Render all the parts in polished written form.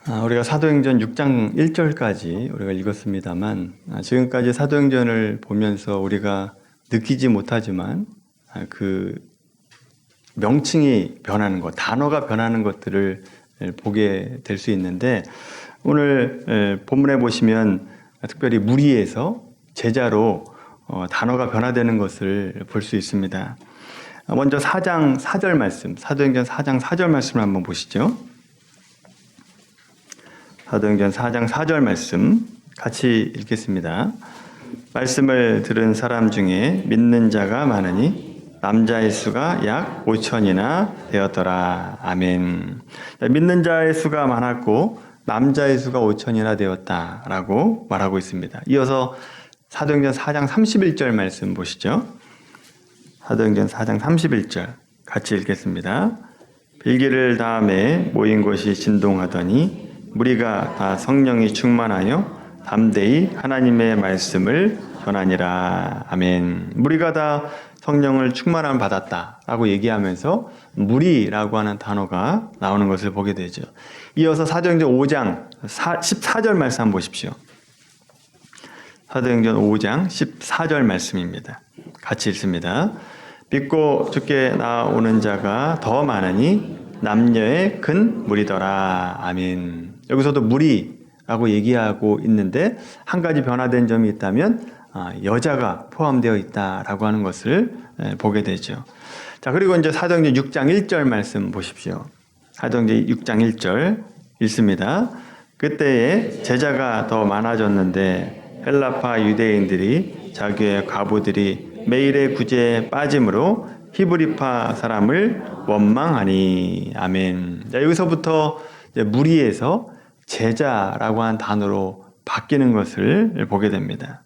우리가 사도행전 6장 1절까지 우리가 읽었습니다만, 지금까지 사도행전을 보면서 우리가 느끼지 못하지만 그 명칭이 변하는 것, 단어가 변하는 것들을 보게 될 수 있는데, 오늘 본문에 보시면 특별히 무리에서 제자로 단어가 변화되는 것을 볼 수 있습니다. 먼저 4장 4절 말씀, 사도행전 4장 4절 말씀을 한번 보시죠. 사도행전 4장 4절 말씀 같이 읽겠습니다. 말씀을 들은 사람 중에 믿는 자가 많으니 남자의 수가 약 5천이나 되었더라. 아멘. 믿는 자의 수가 많았고 남자의 수가 5천이나 되었다라고 말하고 있습니다. 이어서 사도행전 4장 31절 말씀 보시죠. 사도행전 4장 31절 같이 읽겠습니다. 빌기를 다음에 모인 곳이 진동하더니 무리가 다 성령이 충만하여 담대히 하나님의 말씀을 전하니라. 아멘. 무리가 다 성령을 충만함을 받았다라고 얘기하면서 무리라고 하는 단어가 나오는 것을 보게 되죠. 이어서 사도행전 5장 14절 말씀 한번 보십시오. 사도행전 5장 14절 말씀입니다. 같이 읽습니다. 믿고 주께 나오는 자가 더 많으니 남녀의 큰 무리더라. 아멘. 여기서도 무리라고 얘기하고 있는데 한 가지 변화된 점이 있다면 여자가 포함되어 있다라고 하는 것을 보게 되죠. 자, 그리고 이제 사도행전 6장 1절 말씀 보십시오. 사도행전 6장 1절 읽습니다. 그때에 제자가 더 많아졌는데 헬라파 유대인들이 자기의 과부들이 매일의 구제에 빠짐으로 히브리파 사람을 원망하니. 아멘. 자, 여기서부터 무리에서 제자라고 하는 단어로 바뀌는 것을 보게 됩니다.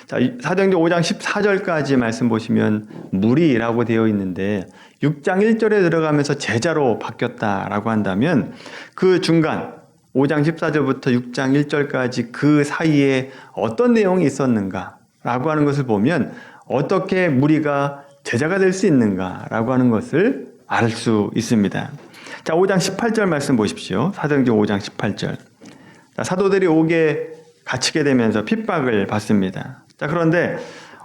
자, 사도행전 5장 14절까지 말씀 보시면 무리라고 되어 있는데 6장 1절에 들어가면서 제자로 바뀌었다라고 한다면 그 중간 5장 14절부터 6장 1절까지 그 사이에 어떤 내용이 있었는가라고 하는 것을 보면 어떻게 무리가 제자가 될 수 있는가라고 하는 것을 알 수 있습니다. 자, 5장 18절 말씀 보십시오. 사도행전 5장 18절. 자, 사도들이 옥에 갇히게 되면서 핍박을 받습니다. 자, 그런데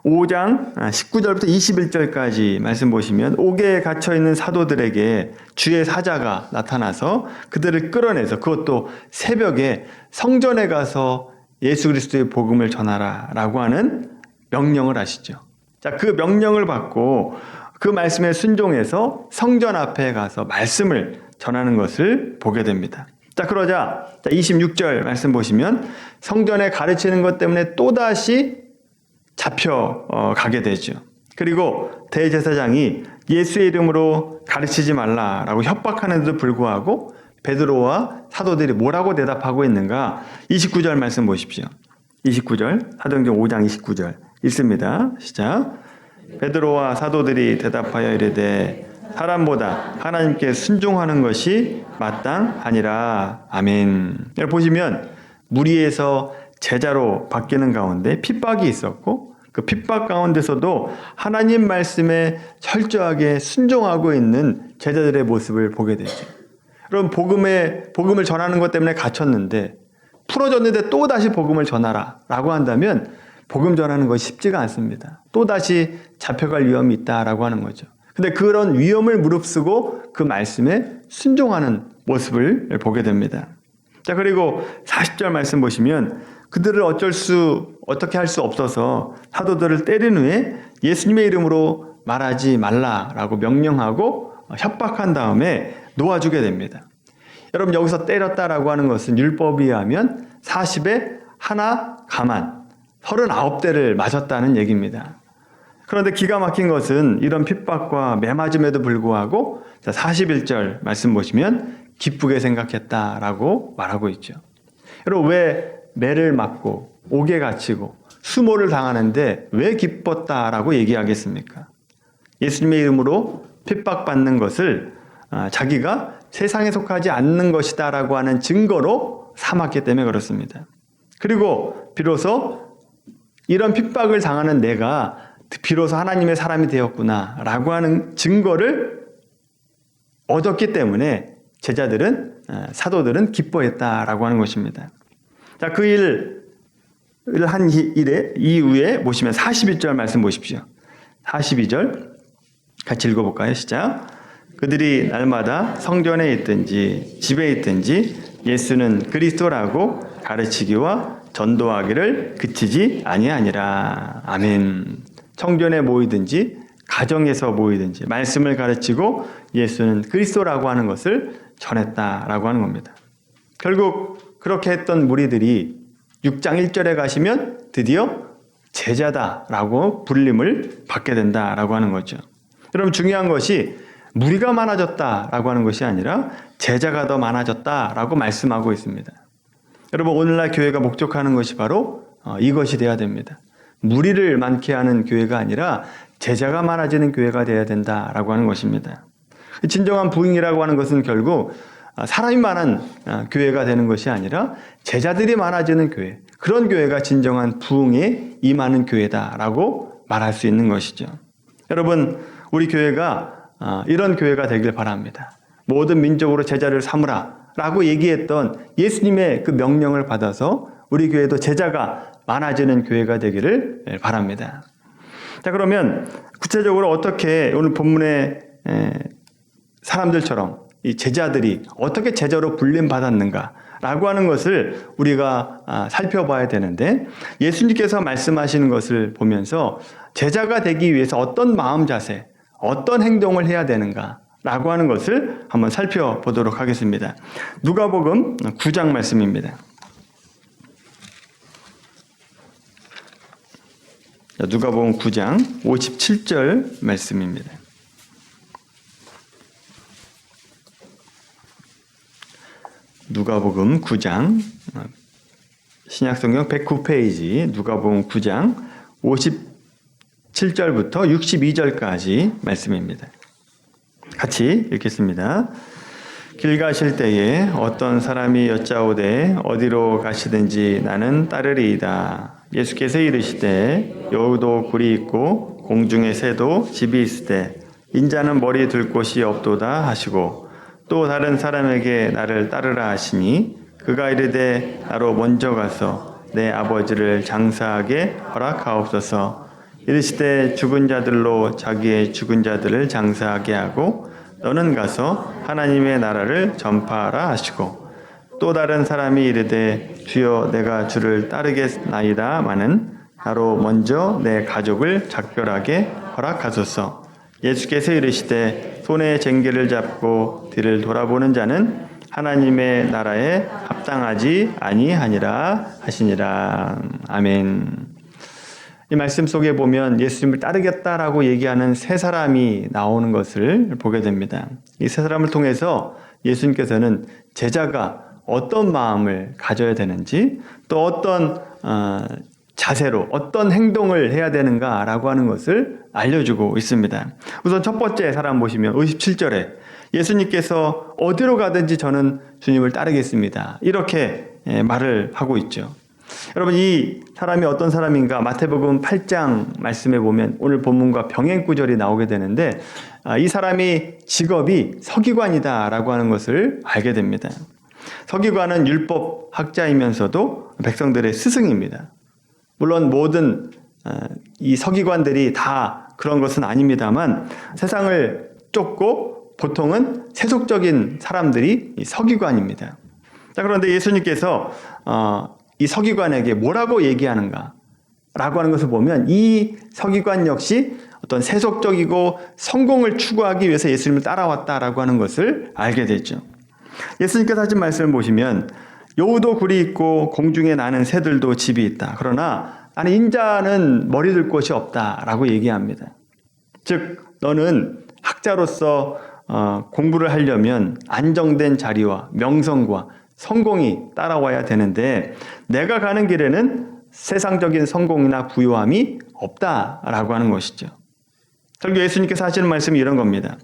5장 19절부터 21절까지 말씀 보시면 옥에 갇혀 있는 사도들에게 주의 사자가 나타나서 그들을 끌어내서, 그것도 새벽에 성전에 가서 예수 그리스도의 복음을 전하라라고 하는 명령을 하시죠. 자, 그 명령을 받고 그 말씀에 순종해서 성전 앞에 가서 말씀을 전하는 것을 보게 됩니다. 자, 그러자 26절 말씀 보시면 성전에 가르치는 것 때문에 또다시 잡혀가게 되죠. 그리고 대제사장이 예수의 이름으로 가르치지 말라라고 협박하는데도 불구하고 베드로와 사도들이 뭐라고 대답하고 있는가? 29절 말씀 보십시오. 29절, 사도행전 5장 29절 읽습니다. 시작. 베드로와 사도들이 대답하여 이르되 사람보다 하나님께 순종하는 것이 마땅하니라. 아멘. 여기 보시면 무리에서 제자로 바뀌는 가운데 핍박이 있었고 그 핍박 가운데서도 하나님 말씀에 철저하게 순종하고 있는 제자들의 모습을 보게 되죠. 여러분, 복음을 전하는 것 때문에 갇혔는데 풀어졌는데 또다시 복음을 전하라 라고 한다면 복음 전하는 것이 쉽지가 않습니다. 또다시 잡혀갈 위험이 있다라고 하는 거죠. 근데 그런 위험을 무릅쓰고 그 말씀에 순종하는 모습을 보게 됩니다. 자, 그리고 40절 말씀 보시면 그들을 어떻게 할 수 없어서 사도들을 때린 후에 예수님의 이름으로 말하지 말라라고 명령하고 협박한 다음에 놓아주게 됩니다. 여러분, 여기서 때렸다라고 하는 것은 율법에 의하면 40에 하나 가만 39대를 맞았다는 얘기입니다. 그런데 기가 막힌 것은 이런 핍박과 매맞음에도 불구하고 41절 말씀 보시면 기쁘게 생각했다라고 말하고 있죠. 여러분, 왜 매를 맞고 옥에 갇히고 수모를 당하는데 왜 기뻤다라고 얘기하겠습니까? 예수님의 이름으로 핍박받는 것을 자기가 세상에 속하지 않는 것이다라고 하는 증거로 삼았기 때문에 그렇습니다. 그리고 비로소 이런 핍박을 당하는 내가 비로소 하나님의 사람이 되었구나라고 하는 증거를 얻었기 때문에 제자들은 사도들은 기뻐했다라고 하는 것입니다. 자, 그 일을 한 이후에 보시면 42절 말씀 보십시오. 42절 같이 읽어볼까요? 시작. 그들이 날마다 성전에 있든지 집에 있든지 예수는 그리스도라고 가르치기와 전도하기를 그치지 아니하니라. 아멘. 성전에 모이든지 가정에서 모이든지 말씀을 가르치고 예수는 그리스도라고 하는 것을 전했다라고 하는 겁니다. 결국 그렇게 했던 무리들이 6장 1절에 가시면 드디어 제자다라고 불림을 받게 된다라고 하는 거죠. 여러분, 중요한 것이 무리가 많아졌다라고 하는 것이 아니라 제자가 더 많아졌다라고 말씀하고 있습니다. 여러분, 오늘날 교회가 목적하는 것이 바로 이것이 돼야 됩니다. 무리를 많게 하는 교회가 아니라 제자가 많아지는 교회가 돼야 된다라고 하는 것입니다. 진정한 부흥이라고 하는 것은 결국 사람이 많은 교회가 되는 것이 아니라 제자들이 많아지는 교회, 그런 교회가 진정한 부흥에 임하는 교회다라고 말할 수 있는 것이죠. 여러분, 우리 교회가 이런 교회가 되길 바랍니다. 모든 민족으로 제자를 삼으라 라고 얘기했던 예수님의 그 명령을 받아서 우리 교회도 제자가 많아지는 교회가 되기를 바랍니다. 자, 그러면 구체적으로 어떻게 오늘 본문의 사람들처럼 이 제자들이 어떻게 제자로 불림받았는가 라고 하는 것을 우리가 살펴봐야 되는데, 예수님께서 말씀하시는 것을 보면서 제자가 되기 위해서 어떤 마음 자세, 어떤 행동을 해야 되는가 라고 하는 것을 한번 살펴보도록 하겠습니다. 누가복음 9장 말씀입니다. 누가복음 9장 57절 말씀입니다. 누가복음 9장 신약성경 109페이지 누가복음 9장 57절부터 62절까지 말씀입니다. 같이 읽겠습니다. 길 가실 때에 어떤 사람이 여짜오되 어디로 가시든지 나는 따르리이다. 예수께서 이르시되 여우도 굴이 있고 공중의 새도 집이 있으되 인자는 머리 둘 곳이 없도다 하시고, 또 다른 사람에게 나를 따르라 하시니 그가 이르되 나로 먼저 가서 내 아버지를 장사하게 허락하옵소서. 이르시되 죽은 자들로 자기의 죽은 자들을 장사하게 하고 너는 가서 하나님의 나라를 전파하라 하시고, 또 다른 사람이 이르되 주여 내가 주를 따르겠나이다마는 나로 먼저 내 가족을 작별하게 허락하소서. 예수께서 이르시되 손에 쟁기를 잡고 뒤를 돌아보는 자는 하나님의 나라에 합당하지 아니하니라 하시니라. 아멘. 이 말씀 속에 보면 예수님을 따르겠다라고 얘기하는 세 사람이 나오는 것을 보게 됩니다. 이 세 사람을 통해서 예수님께서는 제자가 어떤 마음을 가져야 되는지, 또 어떤 자세로 어떤 행동을 해야 되는가라고 하는 것을 알려주고 있습니다. 우선 첫 번째 사람 보시면 57절에 예수님께서 어디로 가든지 저는 주님을 따르겠습니다, 이렇게 말을 하고 있죠. 여러분, 이 사람이 어떤 사람인가 마태복음 8장 말씀에 보면 오늘 본문과 병행 구절이 나오게 되는데, 이 사람이 직업이 서기관이다라고 하는 것을 알게 됩니다. 서기관은 율법 학자이면서도 백성들의 스승입니다. 물론 모든 이 서기관들이 다 그런 것은 아닙니다만, 세상을 쫓고 보통은 세속적인 사람들이 이 서기관입니다. 자, 그런데 예수님께서 이 서기관에게 뭐라고 얘기하는가 라고 하는 것을 보면, 이 서기관 역시 어떤 세속적이고 성공을 추구하기 위해서 예수님을 따라왔다라고 하는 것을 알게 되죠. 예수님께서 하신 말씀을 보시면 여우도 굴이 있고 공중에 나는 새들도 집이 있다. 그러나 나는 인자는 머리 둘 곳이 없다라고 얘기합니다. 즉, 너는 학자로서 공부를 하려면 안정된 자리와 명성과 성공이 따라와야 되는데, 내가 가는 길에는 세상적인 성공이나 부유함이 없다라고 하는 것이죠. 결국 예수님께서 하시는 말씀이 이런 겁니다.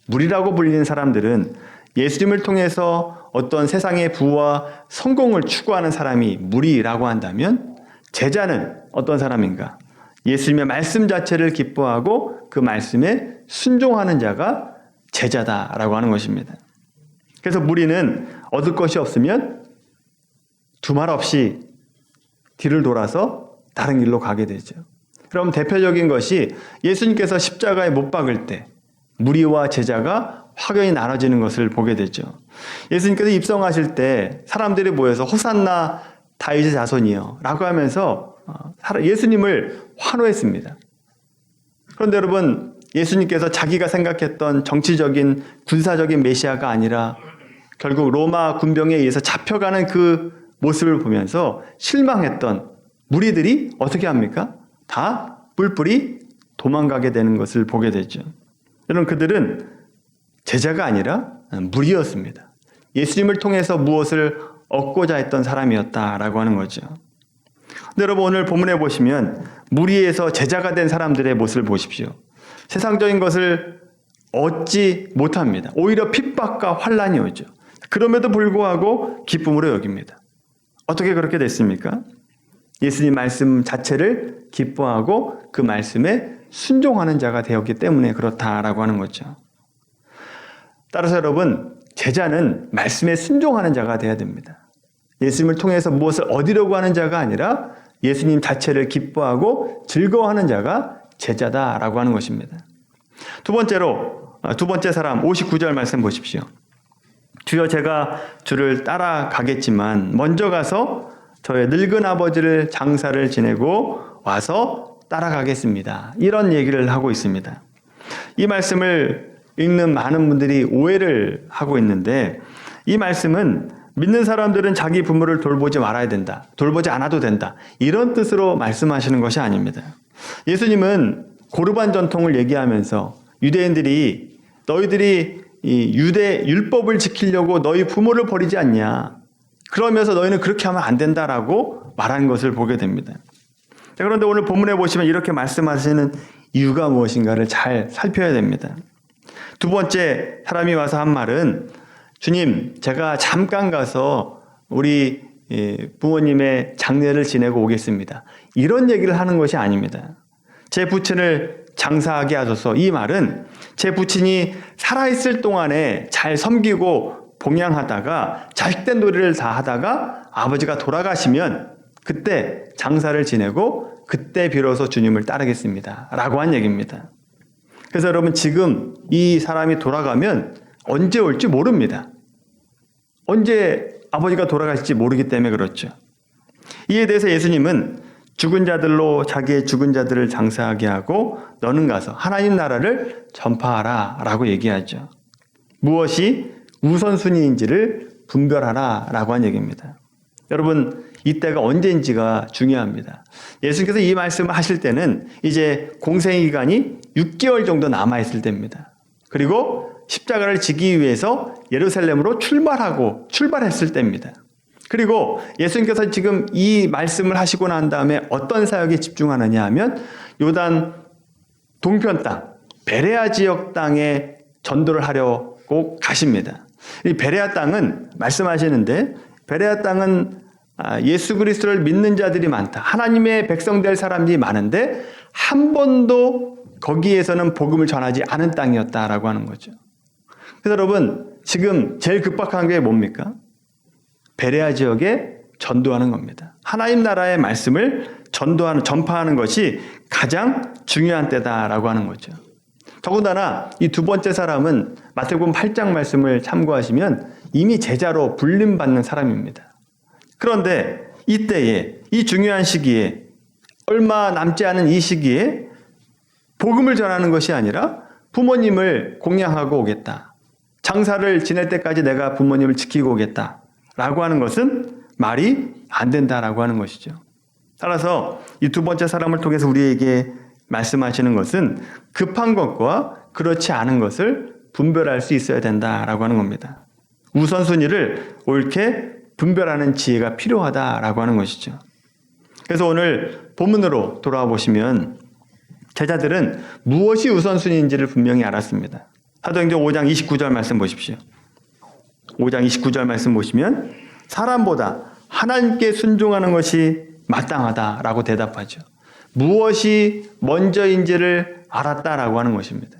무리라고 불리는 사람들은 예수님을 통해서 어떤 세상의 부와 성공을 추구하는 사람이 무리라고 한다면, 제자는 어떤 사람인가? 예수님의 말씀 자체를 기뻐하고 그 말씀에 순종하는 자가 제자다라고 하는 것입니다. 그래서 무리는 얻을 것이 없으면 두말 없이 뒤를 돌아서 다른 길로 가게 되죠. 그럼 대표적인 것이 예수님께서 십자가에 못 박을 때 무리와 제자가 확연히 나눠지는 것을 보게 되죠. 예수님께서 입성하실 때 사람들이 모여서 호산나 다윗의 자손이여 라고 하면서 예수님을 환호했습니다. 그런데 여러분, 예수님께서 자기가 생각했던 정치적인 군사적인 메시아가 아니라 결국 로마 군병에 의해서 잡혀가는 그 모습을 보면서 실망했던 무리들이 어떻게 합니까? 다 뿔뿔이 도망가게 되는 것을 보게 되죠. 여러분, 그들은 제자가 아니라 무리였습니다. 예수님을 통해서 무엇을 얻고자 했던 사람이었다라고 하는 거죠. 근데 여러분, 오늘 본문에 보시면 무리에서 제자가 된 사람들의 모습을 보십시오. 세상적인 것을 얻지 못합니다. 오히려 핍박과 환난이 오죠. 그럼에도 불구하고 기쁨으로 여깁니다. 어떻게 그렇게 됐습니까? 예수님 말씀 자체를 기뻐하고 그 말씀에 순종하는 자가 되었기 때문에 그렇다라고 하는 거죠. 따라서 여러분, 제자는 말씀에 순종하는 자가 되어야 됩니다. 예수님을 통해서 무엇을 얻으려고 하는 자가 아니라 예수님 자체를 기뻐하고 즐거워하는 자가 제자다라고 하는 것입니다. 두 번째 사람 59절 말씀 보십시오. 주여, 제가 주를 따라가겠지만 먼저 가서 저의 늙은 아버지를 장사를 지내고 와서 따라가겠습니다. 이런 얘기를 하고 있습니다. 이 말씀을 읽는 많은 분들이 오해를 하고 있는데, 이 말씀은 믿는 사람들은 자기 부모를 돌보지 말아야 된다, 돌보지 않아도 된다, 이런 뜻으로 말씀하시는 것이 아닙니다. 예수님은 고르반 전통을 얘기하면서 유대인들이 너희들이 이 유대 율법을 지키려고 너희 부모를 버리지 않냐, 그러면서 너희는 그렇게 하면 안 된다라고 말하는 것을 보게 됩니다. 자, 그런데 오늘 본문에 보시면 이렇게 말씀하시는 이유가 무엇인가를 잘 살펴야 됩니다. 두 번째 사람이 와서 한 말은, 주님, 제가 잠깐 가서 우리 부모님의 장례를 지내고 오겠습니다, 이런 얘기를 하는 것이 아닙니다. 제 부친을 장사하게 하소서. 이 말은 제 부친이 살아있을 동안에 잘 섬기고 봉양하다가 자식된 도리를 다 하다가 아버지가 돌아가시면 그때 장사를 지내고 그때 비로소 주님을 따르겠습니다 라고 한 얘기입니다. 그래서 여러분, 지금 이 사람이 돌아가면 언제 올지 모릅니다. 언제 아버지가 돌아가실지 모르기 때문에 그렇죠. 이에 대해서 예수님은 죽은 자들로 자기의 죽은 자들을 장사하게 하고 너는 가서 하나님 나라를 전파하라 라고 얘기하죠. 무엇이 우선순위인지를 분별하라 라고 한 얘기입니다. 여러분, 이때가 언제인지가 중요합니다. 예수님께서 이 말씀을 하실 때는 이제 공생의 기간이 6개월 정도 남아있을 때입니다. 그리고 십자가를 지기 위해서 예루살렘으로 출발했을 때입니다. 그리고 예수님께서 지금 이 말씀을 하시고 난 다음에 어떤 사역에 집중하느냐 하면 요단 동편 땅, 베레아 지역 땅에 전도를 하려고 가십니다. 이 베레아 땅은 말씀하시는데, 베레아 땅은 예수 그리스도를 믿는 자들이 많다, 하나님의 백성 될 사람들이 많은데 한 번도 거기에서는 복음을 전하지 않은 땅이었다라고 하는 거죠. 그래서 여러분, 지금 제일 급박한 게 뭡니까? 베레아 지역에 전도하는 겁니다. 하나님 나라의 말씀을 전파하는 것이 가장 중요한 때다라고 하는 거죠. 더군다나 이 두 번째 사람은 마태복음 8장 말씀을 참고하시면 이미 제자로 불림받는 사람입니다. 그런데 이때에, 이 중요한 시기에, 얼마 남지 않은 이 시기에 복음을 전하는 것이 아니라 부모님을 공양하고 오겠다, 장사를 지낼 때까지 내가 부모님을 지키고 오겠다 라고 하는 것은 말이 안 된다라고 하는 것이죠. 따라서 이 두 번째 사람을 통해서 우리에게 말씀하시는 것은 급한 것과 그렇지 않은 것을 분별할 수 있어야 된다라고 하는 겁니다. 우선순위를 옳게 분별하는 지혜가 필요하다라고 하는 것이죠. 그래서 오늘 본문으로 돌아와 보시면 제자들은 무엇이 우선순위인지를 분명히 알았습니다. 사도행전 5장 29절 말씀 보십시오. 5장 29절 말씀 보시면 사람보다 하나님께 순종하는 것이 마땅하다라고 대답하죠. 무엇이 먼저인지를 알았다라고 하는 것입니다.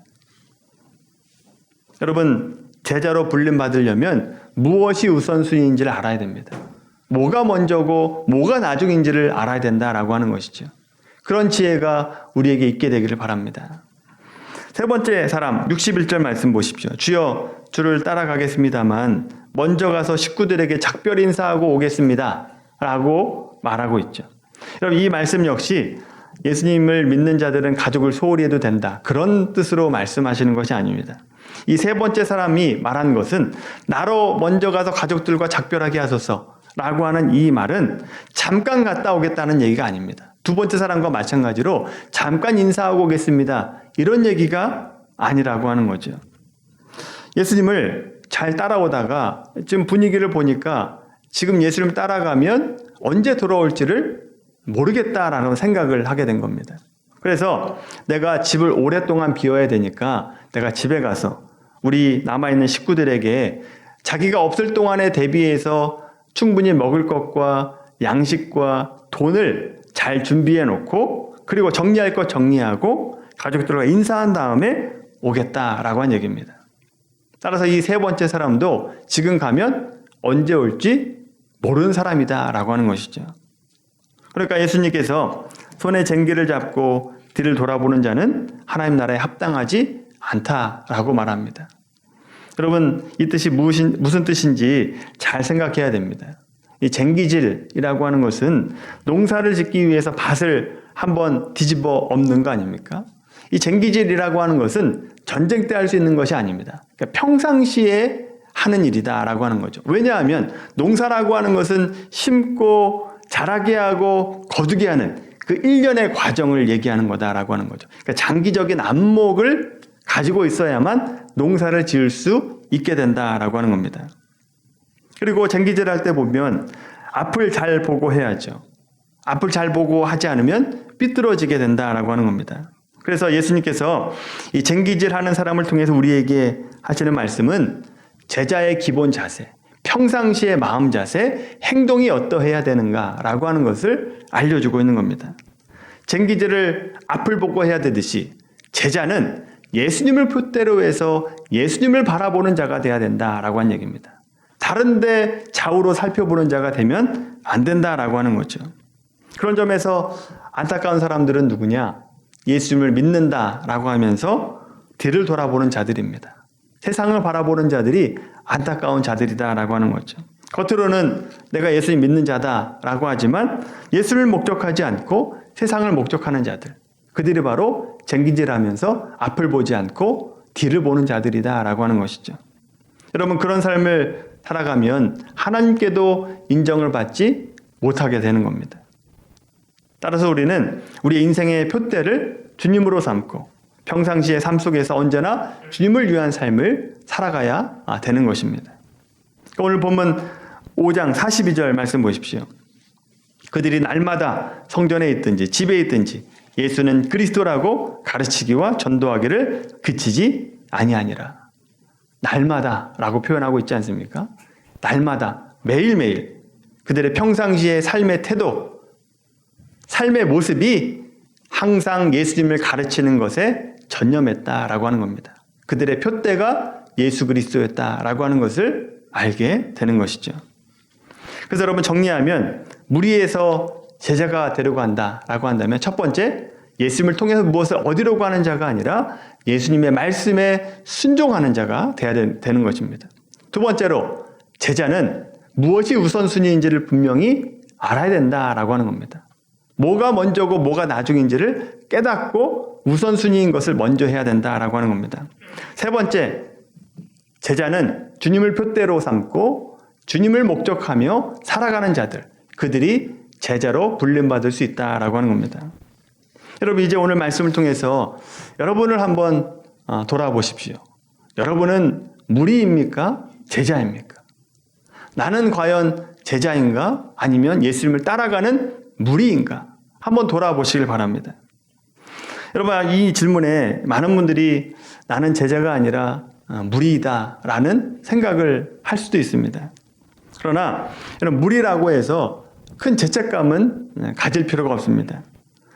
여러분, 제자로 불림받으려면 무엇이 우선순위인지를 알아야 됩니다. 뭐가 먼저고 뭐가 나중인지를 알아야 된다라고 하는 것이죠. 그런 지혜가 우리에게 있게 되기를 바랍니다. 세 번째 사람 61절 말씀 보십시오. 주여 주를 따라가겠습니다만 먼저 가서 식구들에게 작별 인사하고 오겠습니다 라고 말하고 있죠. 여러분, 이 말씀 역시 예수님을 믿는 자들은 가족을 소홀히 해도 된다, 그런 뜻으로 말씀하시는 것이 아닙니다. 이 세 번째 사람이 말한 것은 나로 먼저 가서 가족들과 작별하게 하소서 라고 하는 이 말은 잠깐 갔다 오겠다는 얘기가 아닙니다. 두 번째 사람과 마찬가지로 잠깐 인사하고 오겠습니다, 이런 얘기가 아니라고 하는 거죠. 예수님을 잘 따라오다가 지금 분위기를 보니까 지금 예수님 따라가면 언제 돌아올지를 모르겠다라는 생각을 하게 된 겁니다. 그래서 내가 집을 오랫동안 비워야 되니까 내가 집에 가서 우리 남아있는 식구들에게 자기가 없을 동안에 대비해서 충분히 먹을 것과 양식과 돈을 잘 준비해 놓고, 그리고 정리할 것 정리하고 가족들과 인사한 다음에 오겠다라고 한 얘기입니다. 따라서 이 세 번째 사람도 지금 가면 언제 올지 모르는 사람이다라고 하는 것이죠. 그러니까 예수님께서 손에 쟁기를 잡고 뒤를 돌아보는 자는 하나님 나라에 합당하지 않다라고 말합니다. 여러분, 이 뜻이 무슨 뜻인지 잘 생각해야 됩니다. 이 쟁기질이라고 하는 것은 농사를 짓기 위해서 밭을 한번 뒤집어 엎는 거 아닙니까? 이 쟁기질이라고 하는 것은 전쟁 때 할 수 있는 것이 아닙니다. 그러니까 평상시에 하는 일이다라고 하는 거죠. 왜냐하면 농사라고 하는 것은 심고 자라게 하고 거두게 하는 그 일련의 과정을 얘기하는 거다라고 하는 거죠. 그러니까 장기적인 안목을 가지고 있어야만 농사를 지을 수 있게 된다라고 하는 겁니다. 그리고 쟁기질 할 때 보면 앞을 잘 보고 해야죠. 앞을 잘 보고 하지 않으면 삐뚤어지게 된다라고 하는 겁니다. 그래서 예수님께서 이 쟁기질 하는 사람을 통해서 우리에게 하시는 말씀은 제자의 기본 자세, 평상시의 마음 자세, 행동이 어떠해야 되는가라고 하는 것을 알려주고 있는 겁니다. 쟁기질을 앞을 보고 해야 되듯이 제자는 예수님을 표대로 해서 예수님을 바라보는 자가 돼야 된다라고 하는 얘기입니다. 다른데 좌우로 살펴보는 자가 되면 안 된다라고 하는 거죠. 그런 점에서 안타까운 사람들은 누구냐? 예수님을 믿는다라고 하면서 뒤를 돌아보는 자들입니다. 세상을 바라보는 자들이 안타까운 자들이다라고 하는 거죠. 겉으로는 내가 예수님 믿는 자다라고 하지만 예수를 목적하지 않고 세상을 목적하는 자들, 그들이 바로 쟁기질하면서 앞을 보지 않고 뒤를 보는 자들이다라고 하는 것이죠. 여러분, 그런 삶을 살아가면 하나님께도 인정을 받지 못하게 되는 겁니다. 따라서 우리는 우리 인생의 표대를 주님으로 삼고 평상시의 삶 속에서 언제나 주님을 위한 삶을 살아가야 되는 것입니다. 오늘 본문 5장 42절 말씀 보십시오. 그들이 날마다 성전에 있든지 집에 있든지 예수는 그리스도라고 가르치기와 전도하기를 그치지 아니하니라. 날마다라고 표현하고 있지 않습니까? 날마다, 매일매일 그들의 평상시의 삶의 태도, 삶의 모습이 항상 예수님을 가르치는 것에 전념했다라고 하는 겁니다. 그들의 표대가 예수 그리스도였다라고 하는 것을 알게 되는 것이죠. 그래서 여러분, 정리하면 무리에서 제자가 되려고 한다라고 한다면 첫 번째, 예수님을 통해서 무엇을 얻으려고 하는 자가 아니라 예수님의 말씀에 순종하는 자가 되어야 되는 것입니다. 두 번째로, 제자는 무엇이 우선순위인지를 분명히 알아야 된다라고 하는 겁니다. 뭐가 먼저고 뭐가 나중인지를 깨닫고 우선순위인 것을 먼저 해야 된다라고 하는 겁니다. 세 번째, 제자는 주님을 표대로 삼고 주님을 목적하며 살아가는 자들, 그들이 제자로 불림받을 수 있다라고 하는 겁니다. 여러분, 이제 오늘 말씀을 통해서 여러분을 한번 돌아보십시오. 여러분은 무리입니까? 제자입니까? 나는 과연 제자인가? 아니면 예수님을 따라가는 무리인가? 한번 돌아보시길 바랍니다. 여러분, 이 질문에 많은 분들이 나는 제자가 아니라 무리이다 라는 생각을 할 수도 있습니다. 그러나 무리라고 해서 큰 죄책감은 가질 필요가 없습니다.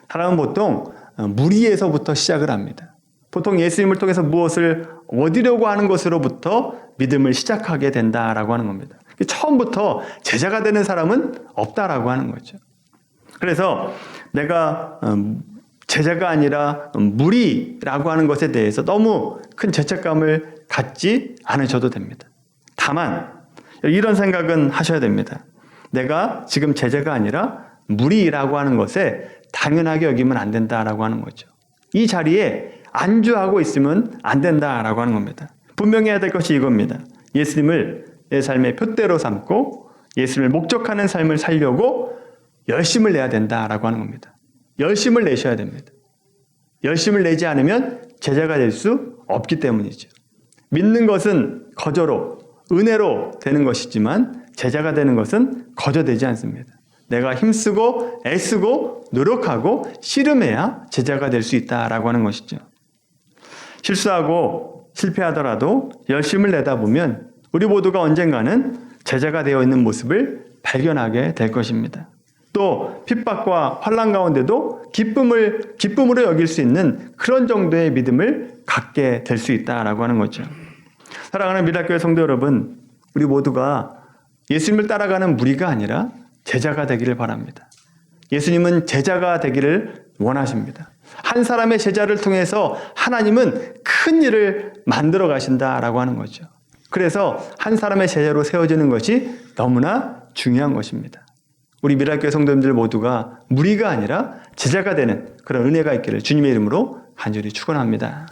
사람은 보통 무리에서부터 시작을 합니다. 보통 예수님을 통해서 무엇을 얻으려고 하는 것으로부터 믿음을 시작하게 된다라고 하는 겁니다. 처음부터 제자가 되는 사람은 없다라고 하는 거죠. 그래서 내가 제자가 아니라 무리라고 하는 것에 대해서 너무 큰 죄책감을 갖지 않으셔도 됩니다. 다만 이런 생각은 하셔야 됩니다. 내가 지금 제자가 아니라 무리라고 하는 것에 당연하게 여기면 안 된다라고 하는 거죠. 이 자리에 안주하고 있으면 안 된다라고 하는 겁니다. 분명히 해야 될 것이 이겁니다. 예수님을 내 삶의 표대로 삼고 예수님을 목적하는 삶을 살려고 열심을 내야 된다라고 하는 겁니다. 열심을 내셔야 됩니다. 열심을 내지 않으면 제자가 될 수 없기 때문이죠. 믿는 것은 거저로, 은혜로 되는 것이지만 제자가 되는 것은 거저되지 않습니다. 내가 힘쓰고 애쓰고 노력하고 씨름해야 제자가 될 수 있다라고 하는 것이죠. 실수하고 실패하더라도 열심을 내다 보면 우리 모두가 언젠가는 제자가 되어 있는 모습을 발견하게 될 것입니다. 또 핍박과 환난 가운데도 기쁨으로 여길 수 있는 그런 정도의 믿음을 갖게 될 수 있다라고 하는 거죠. 사랑하는 미라교회 성도 여러분, 우리 모두가 예수님을 따라가는 무리가 아니라 제자가 되기를 바랍니다. 예수님은 제자가 되기를 원하십니다. 한 사람의 제자를 통해서 하나님은 큰 일을 만들어 가신다라고 하는 거죠. 그래서 한 사람의 제자로 세워지는 것이 너무나 중요한 것입니다. 우리 미라교회 성도님들 모두가 무리가 아니라 제자가 되는 그런 은혜가 있기를 주님의 이름으로 간절히 축원합니다.